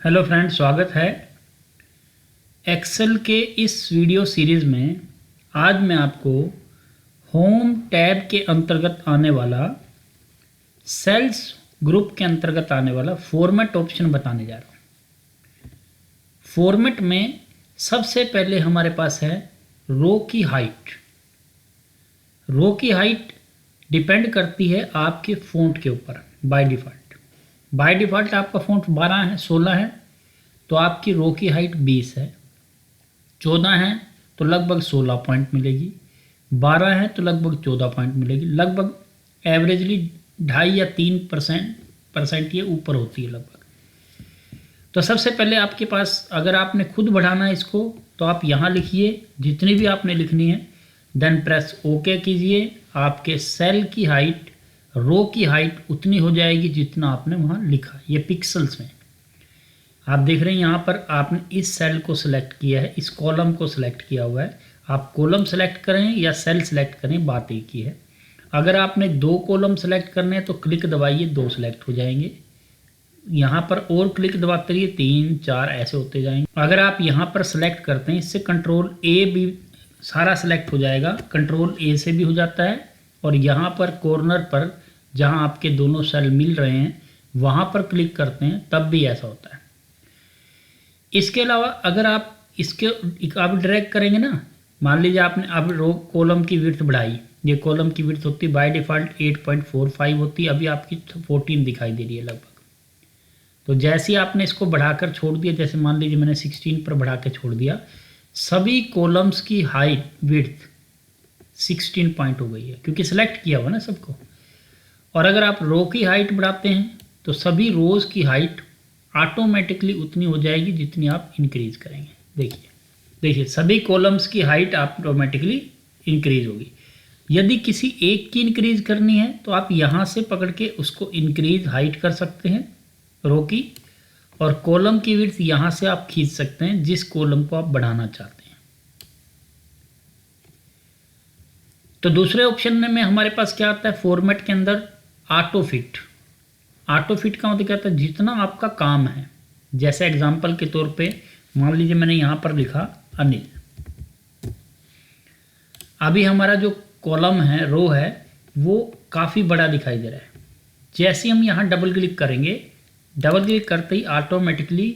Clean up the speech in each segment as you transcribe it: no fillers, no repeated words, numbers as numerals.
Hello friends, स्वागत है Excel के इस वीडियो सीरीज़ में। आज मैं आपको होम टैब के अंतर्गत आने वाला, सेल्स ग्रुप के अंतर्गत आने वाला फॉर्मेट ऑप्शन बताने जा रहा हूँ। फॉर्मेट में सबसे पहले हमारे पास है रो की हाइट। रो की हाइट डिपेंड करती है आपके फ़ॉन्ट के ऊपर। बाय डिफ़ॉल्ट आपका फ़ॉन्ट 12 है, 16 है, तो आपकी रो की हाइट 20 है। 14 है तो लगभग 16 पॉइंट मिलेगी। 12 है तो लगभग 14 पॉइंट मिलेगी। लगभग एवरेजली 2.5 या 3% ये ऊपर होती है लगभग। तो सबसे पहले आपके पास, अगर आपने खुद बढ़ाना है इसको, तो आप यहाँ लिखिए जितनी भी आपने लिखनी है, देन प्रेस ओके कीजिए। आपके सेल की हाइट, रो की हाइट उतनी हो जाएगी जितना आपने वहाँ लिखा। ये पिक्सल्स में आप देख रहे हैं। यहाँ पर आपने इस सेल को सिलेक्ट किया है, इस कॉलम को सिलेक्ट किया हुआ है। आप कॉलम सेलेक्ट करें या सेल सेलेक्ट करें, बात एक ही है। अगर आपने 2 कॉलम सेलेक्ट करने हैं तो क्लिक दबाइए, 2 सेलेक्ट हो जाएंगे। यहाँ पर और क्लिक दबाते रहिए, 3, 4 ऐसे होते जाएंगे। अगर आप यहाँ पर सेलेक्ट करते हैं, इससे कंट्रोल ए भी सारा सेलेक्ट हो जाएगा। कंट्रोल ए से भी हो जाता है। और यहाँ पर कॉर्नर पर जहाँ आपके दोनों सेल मिल रहे हैं वहाँ पर क्लिक करते हैं, तब भी ऐसा होता है। इसके अलावा अगर आप इसके आप ड्रैग करेंगे ना, मान लीजिए आपने अब रो कॉलम की विड्थ बढ़ाई। ये कॉलम की विड्थ होती है बाय डिफ़ॉल्ट 8.45 होती है, अभी आपकी 14 दिखाई दे रही है लगभग। तो जैसे ही आपने इसको बढ़ाकर छोड़ दिया, जैसे मान लीजिए मैंने 16 पर बढ़ा के छोड़ दिया, सभी कॉलम्स की हाइट विड्थ 16 पॉइंट हो गई है, क्योंकि सिलेक्ट किया हुआ ना सबको। और अगर आप रो की हाइट बढ़ाते हैं तो सभी रोज़ की हाइट ऑटोमेटिकली उतनी हो जाएगी जितनी आप इंक्रीज़ करेंगे। देखिए सभी कॉलम्स की हाइट ऑटोमेटिकली इंक्रीज़ होगी। यदि किसी एक की इंक्रीज़ करनी है तो आप यहाँ से पकड़ के उसको इंक्रीज़ हाइट कर सकते हैं रो की, और कॉलम की विड्थ यहाँ से आप खींच सकते हैं जिस कॉलम को आप बढ़ाना चाहते हैं। तो दूसरे ऑप्शन में हमारे पास क्या आता है फॉर्मेट के अंदर, ऑटो फिट। ऑटो फिट का मतलब क्या होता है, जितना आपका काम है। जैसे एग्जांपल के तौर पे मान लीजिए मैंने यहाँ पर लिखा अनिल। अभी हमारा जो कॉलम है, रो है, वो काफ़ी बड़ा दिखाई दे रहा है। जैसे हम यहाँ डबल क्लिक करेंगे, डबल क्लिक करते ही ऑटोमेटिकली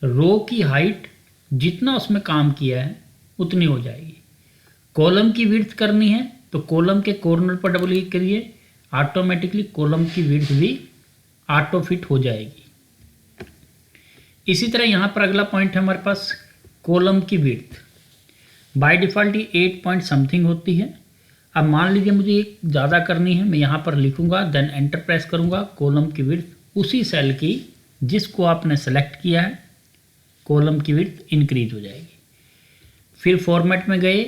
रो की हाइट जितना उसमें काम किया है उतनी हो जाएगी। कॉलम की विड्थ करनी है तो कॉलम के कॉर्नर पर डबल क्लिक करिए, ऑटोमेटिकली कॉलम की विड्थ भी ऑटो फिट हो जाएगी। इसी तरह यहाँ पर अगला पॉइंट है हमारे पास कॉलम की विड्थ। बाय डिफ़ॉल्ट ये 8 पॉइंट समथिंग होती है। अब मान लीजिए मुझे एक ज़्यादा करनी है, मैं यहाँ पर लिखूँगा, देन एंटर प्रेस करूँगा। कॉलम की विड्थ उसी सेल की जिसको आपने सेलेक्ट किया है, कॉलम की विड्थ इंक्रीज हो जाएगी। फिर फॉर्मेट में गए,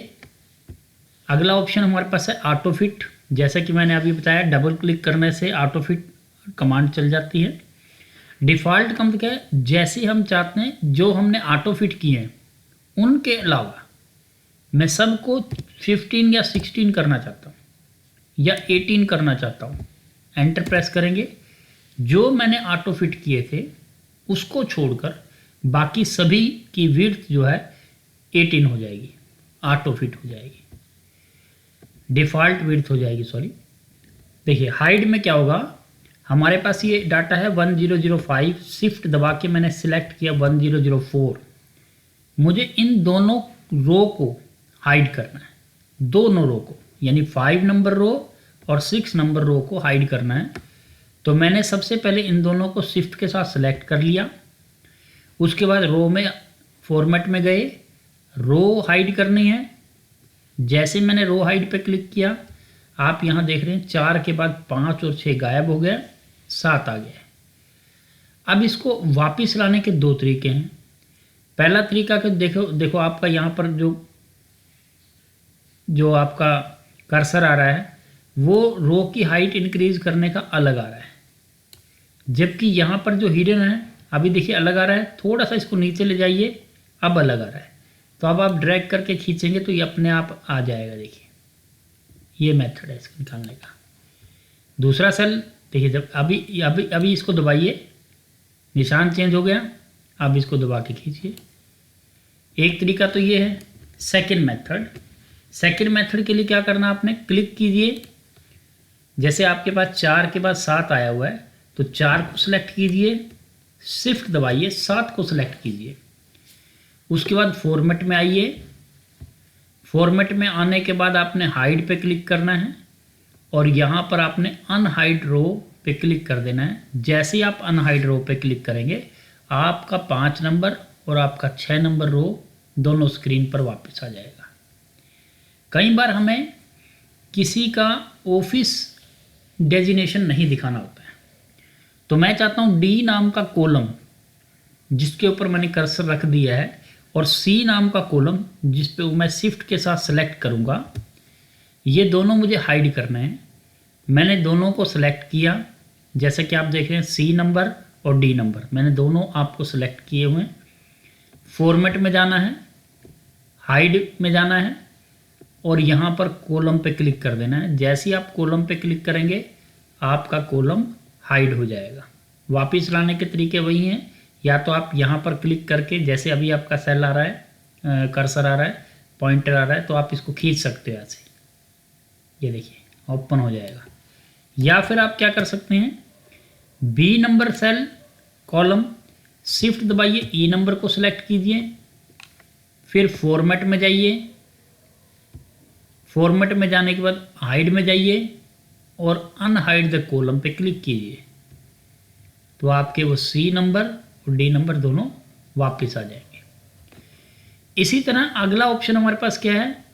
अगला ऑप्शन हमारे पास है ऑटो फिट। जैसा कि मैंने अभी बताया, डबल क्लिक करने से ऑटो फिट कमांड चल जाती है। डिफ़ॉल्ट का मतलब क्या है, जैसे हम चाहते हैं जो हमने ऑटो फिट किए हैं उनके अलावा मैं सबको 15 या 16 करना चाहता हूँ या 18 करना चाहता हूँ। एंटर प्रेस करेंगे, जो मैंने ऑटो फिट किए थे उसको छोड़कर बाकी सभी की विड्थ जो है 18 हो जाएगी, ऑटो फिट हो जाएगी, डिफ़ॉल्ट विड्थ हो जाएगी, सॉरी। देखिए हाइड में क्या होगा, हमारे पास ये डाटा है 1005, शिफ्ट दबा के मैंने सिलेक्ट किया 1004। मुझे इन दोनों रो को हाइड करना है, दोनों रो को, यानी 5 नंबर रो और 6 नंबर रो को हाइड करना है। तो मैंने सबसे पहले इन दोनों को शिफ्ट के साथ सेलेक्ट कर लिया। उसके बाद रो में फॉर्मेट में गए, रो हाइड करनी है। जैसे मैंने रो हाइड पे क्लिक किया, आप यहाँ देख रहे हैं 4 के बाद 5 और 6 गायब हो गया, 7 आ गया। अब इसको वापस लाने के 2 तरीके हैं। पहला तरीका कि देखो आपका यहाँ पर जो आपका कर्सर आ रहा है वो रो की हाइट इंक्रीज करने का अलग आ रहा है, जबकि यहाँ पर जो हिडन है अभी देखिए अलग आ रहा है। थोड़ा सा इसको नीचे ले जाइए, अब अलग आ रहा है। तो अब आप ड्रैग करके खींचेंगे तो ये अपने आप आ जाएगा। देखिए ये मेथड है इसको निकालने का। दूसरा सेल देखिए, जब अभी इसको दबाइए, निशान चेंज हो गया। आप इसको दबा के खींचिए। एक तरीका तो ये है। सेकंड मेथड के लिए क्या करना, आपने क्लिक कीजिए। जैसे आपके पास 4 के बाद 7 आया हुआ है तो 4 को सिलेक्ट कीजिए, शिफ्ट दबाइए, 7 को सिलेक्ट कीजिए। उसके बाद फॉर्मेट में आइए। फॉर्मेट में आने के बाद आपने हाइड पे क्लिक करना है और यहाँ पर आपने अनहाइड रो पे क्लिक कर देना है। जैसे ही आप अनहाइड रो पे क्लिक करेंगे आपका 5 नंबर और आपका 6 नंबर रो दोनों स्क्रीन पर वापस आ जाएगा। कई बार हमें किसी का ऑफिस डेजिग्नेशन नहीं दिखाना होता है, तो मैं चाहता हूँ डी नाम का कॉलम जिसके ऊपर मैंने कर्सर रख दिया है और सी नाम का कॉलम जिस पे मैं शिफ्ट के साथ सेलेक्ट करूँगा, ये दोनों मुझे हाइड करना है। मैंने दोनों को सेलेक्ट किया, जैसे कि आप देख रहे हैं सी नंबर और डी नंबर, मैंने दोनों आपको सेलेक्ट किए हुए हैं। फॉर्मेट में जाना है, हाइड में जाना है और यहाँ पर कॉलम पे क्लिक कर देना है। जैसे ही आप कॉलम पे क्लिक करेंगे आपका कॉलम हाइड हो जाएगा। वापस लाने के तरीके वही हैं, या तो आप यहाँ पर क्लिक करके, जैसे अभी आपका सेल आ रहा है, कर्सर आ रहा है, पॉइंटर आ रहा है, तो आप इसको खींच सकते हो ऐसे, ये देखिए ओपन हो जाएगा। या फिर आप क्या कर सकते हैं, B number cell column shift दबाइए, ई नंबर को सिलेक्ट कीजिए, फिर फॉर्मेट में जाइए। फॉर्मेट में जाने के बाद हाइड में जाइए और अनहाइड द कॉलम पे क्लिक कीजिए, तो आपके वो सी नंबर और डी नंबर दोनों वापस आ जाएंगे। इसी तरह अगला ऑप्शन हमारे पास क्या है,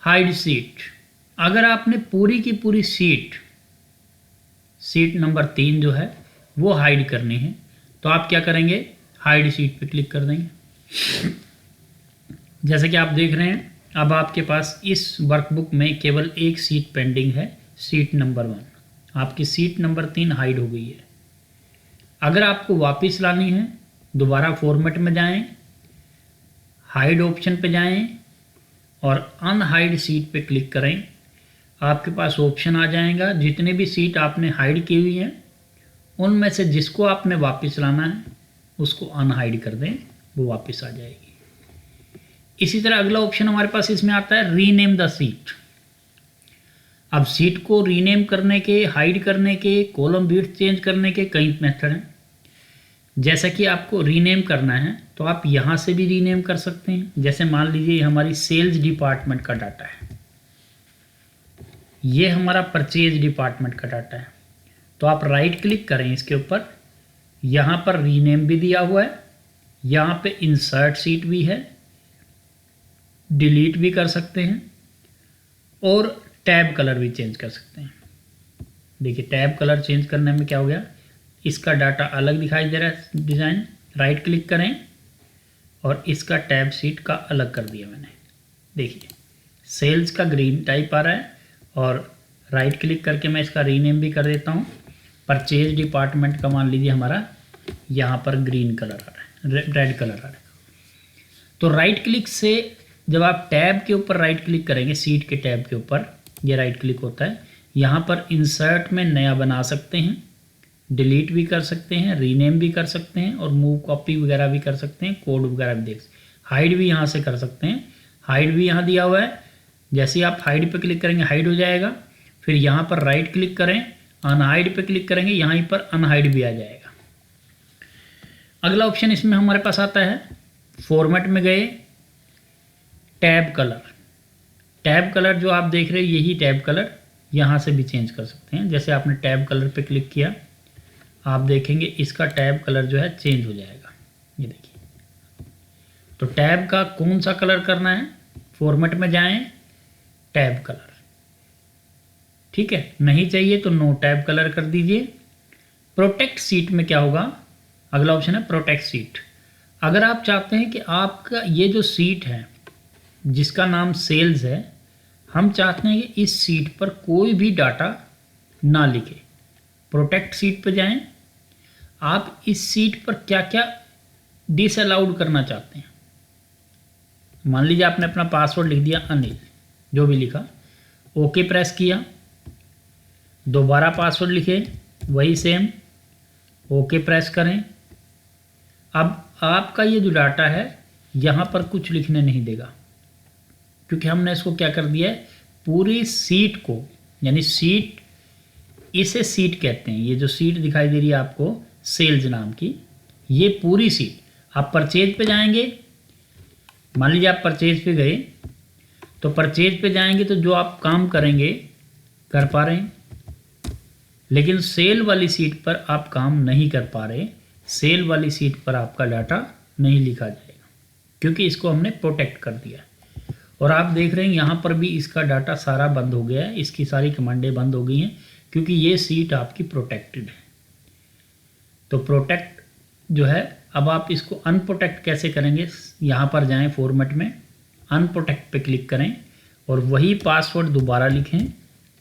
हाइड सीट। अगर आपने पूरी की पूरी सीट नंबर 3 जो है वो हाइड करनी है, तो आप क्या करेंगे, हाइड सीट पे क्लिक कर देंगे। जैसे कि आप देख रहे हैं अब आपके पास इस वर्कबुक में केवल एक सीट पेंडिंग है, सीट नंबर 1। आपकी सीट नंबर 3 हाइड हो गई है। अगर आपको वापस लानी है, दोबारा फॉर्मेट में जाएं, हाइड ऑप्शन पे जाएं और अनहाइड सीट पे क्लिक करें। आपके पास ऑप्शन आ जाएगा, जितने भी सीट आपने हाइड की हुई हैं उनमें से जिसको आपने वापस लाना है उसको अनहाइड कर दें, वो वापस आ जाएगी। इसी तरह अगला ऑप्शन हमारे पास इसमें आता है रीनेम द सीट। अब सीट को रीनेम करने के, हाइड करने के, कॉलम विड्थ चेंज करने के कई मेथड हैं। जैसा कि आपको रीनेम करना है तो आप यहाँ से भी रीनेम कर सकते हैं। जैसे मान लीजिए ये हमारी सेल्स डिपार्टमेंट का डाटा है, ये हमारा परचेज डिपार्टमेंट का डाटा है, तो आप राइट क्लिक करें इसके ऊपर, यहाँ पर रीनेम भी दिया हुआ है, यहाँ पे इंसर्ट सीट भी है, डिलीट भी कर सकते हैं और टैब कलर भी चेंज कर सकते हैं। देखिए टैब कलर चेंज करने में क्या हो गया, इसका डाटा अलग दिखाई दे रहा है डिज़ाइन, राइट क्लिक करें और इसका टैब सीट का अलग कर दिया मैंने। देखिए सेल्स का ग्रीन टाइप आ रहा है और राइट क्लिक करके मैं इसका रीनेम भी कर देता हूँ। परचेज डिपार्टमेंट का मान लीजिए हमारा यहाँ पर ग्रीन कलर आ रहा है, रेड कलर आ रहा है। तो राइट क्लिक से जब आप टैब के ऊपर राइट क्लिक करेंगे, सीट के टैब के ऊपर ये राइट क्लिक होता है, यहाँ पर इंसर्ट में नया बना सकते हैं, डिलीट भी कर सकते हैं, रीनेम भी कर सकते हैं और मूव कॉपी वगैरह भी कर सकते हैं, कोड वगैरह भी देख सकते हैं, हाइड भी यहाँ से कर सकते हैं। हाइड भी यहाँ दिया हुआ है, जैसे ही आप हाइड पे क्लिक करेंगे हाइड हो जाएगा। फिर यहाँ पर राइट क्लिक करें, अनहाइड पे क्लिक करेंगे, यहाँ पर अनहाइड भी आ जाएगा। अगला ऑप्शन इसमें हमारे पास आता है, फॉर्मेट में गए, टैब कलर। टैब कलर जो आप देख रहे हैं यही टैब कलर यहाँ से भी चेंज कर सकते हैं। जैसे आपने टैब कलर पे क्लिक किया, आप देखेंगे इसका टैब कलर जो है चेंज हो जाएगा, ये देखिए। तो टैब का कौन सा कलर करना है, फॉर्मेट में जाएं, टैब कलर, ठीक है। नहीं चाहिए तो नो टैब कलर कर दीजिए। प्रोटेक्ट सीट में क्या होगा, अगला ऑप्शन है प्रोटेक्ट सीट। अगर आप चाहते हैं कि आपका ये जो सीट है जिसका नाम सेल्स है, हम चाहते हैं कि इस सीट पर कोई भी डाटा ना लिखे, प्रोटेक्ट सीट पर जाएं। आप इस सीट पर क्या क्या डिसअलाउड करना चाहते हैं, मान लीजिए आपने अपना पासवर्ड लिख दिया अनिल, जो भी लिखा, ओके प्रेस किया, दोबारा पासवर्ड लिखे वही सेम, ओके प्रेस करें, अब आपका ये जो डाटा है यहाँ पर कुछ लिखने नहीं देगा, क्योंकि हमने इसको क्या कर दिया है, पूरी सीट को, यानी सीट, इसे सीट कहते हैं, ये जो सीट दिखाई दे रही है आपको सेल्स नाम की, ये पूरी सीट। आप परचेज पे जाएंगे, मान लीजिए आप परचेज पे गए, तो परचेज पे जाएंगे तो जो आप काम करेंगे कर पा रहे हैं, लेकिन सेल वाली सीट पर आप काम नहीं कर पा रहे। सेल वाली सीट पर आपका डाटा नहीं लिखा जाएगा, क्योंकि इसको हमने प्रोटेक्ट कर दिया। और आप देख रहे हैं यहाँ पर भी इसका डाटा सारा बंद हो गया है, इसकी सारी कमांडें बंद हो गई हैं, क्योंकि ये सीट आपकी प्रोटेक्टेड है। तो प्रोटेक्ट जो है, अब आप इसको अनप्रोटेक्ट कैसे करेंगे, यहाँ पर जाएं फॉर्मेट में, अनप्रोटेक्ट पे क्लिक करें और वही पासवर्ड दोबारा लिखें,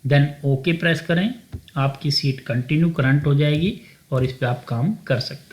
देन ओके प्रेस करें। आपकी सीट कंटिन्यू करंट हो जाएगी और इस पर आप काम कर सकते हैं।